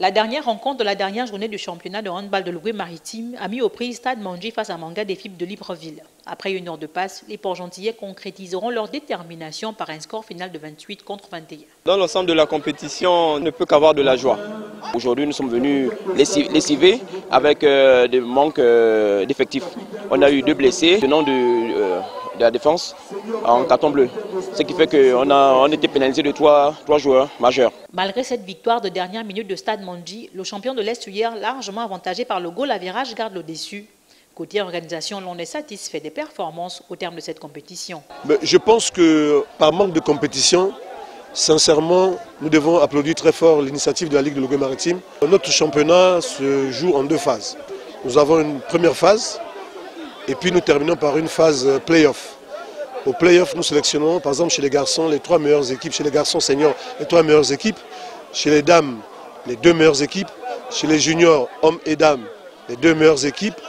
La dernière rencontre de la dernière journée du championnat de handball de Logoué-Maritime a mis au prix Stade Mandji face à Manga des Fibres de Libreville. Après une heure de passe, les Port-Gentillais concrétiseront leur détermination par un score final de 28 contre 21. Dans l'ensemble de la compétition, on ne peut qu'avoir de la joie. Aujourd'hui, nous sommes venus lessivés avec des manques d'effectifs. On a eu 2 blessés venant de la défense en carton bleu. Ce qui fait qu'on était pénalisé de 3 joueurs majeurs. Malgré cette victoire de dernière minute de Stade Mandji, le champion de l'Est hier, largement avantagé par le goal average, garde le déçu. Côté organisation, l'on est satisfait des performances au terme de cette compétition. Je pense que par manque de compétition, sincèrement, nous devons applaudir très fort l'initiative de la Ligue de Logoué-Maritime. Notre championnat se joue en 2 phases. Nous avons une première phase et puis nous terminons par une phase play-off. Au play-off, nous sélectionnons par exemple chez les garçons les 3 meilleures équipes, chez les garçons seniors les 3 meilleures équipes, chez les dames les 2 meilleures équipes, chez les juniors hommes et dames les 2 meilleures équipes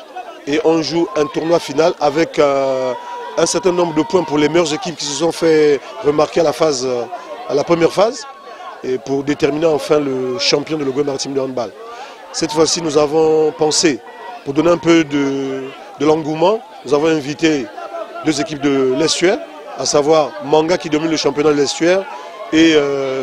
et on joue un tournoi final avec un certain nombre de points pour les meilleures équipes qui se sont fait remarquer à la première phase et pour déterminer enfin le champion de Logoué-Maritime de handball. Cette fois-ci, nous avons pensé, pour donner un peu de l'engouement, nous avons invité 2 équipes de l'Estuaire, à savoir Manga qui domine le championnat de l'Estuaire et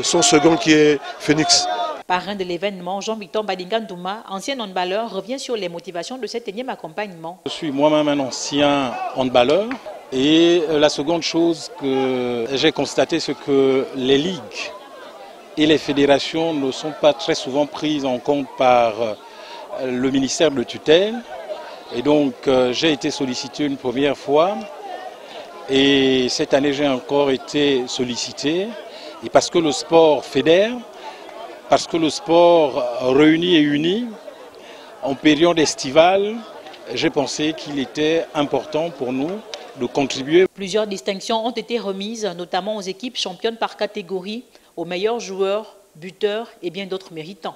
son second qui est Phoenix. Parrain de l'événement, Jean-Victor Badinga-Ndouma, ancien handballeur, revient sur les motivations de cet énième accompagnement. Je suis moi-même un ancien handballeur et la seconde chose que j'ai constatée, c'est que les ligues et les fédérations ne sont pas très souvent prises en compte par le ministère de tutelle. Et donc j'ai été sollicité une première fois et cette année j'ai encore été sollicité. Et parce que le sport fédère, parce que le sport réunit et unit, en période estivale, j'ai pensé qu'il était important pour nous de contribuer. Plusieurs distinctions ont été remises, notamment aux équipes championnes par catégorie, aux meilleurs joueurs, buteurs et bien d'autres méritants.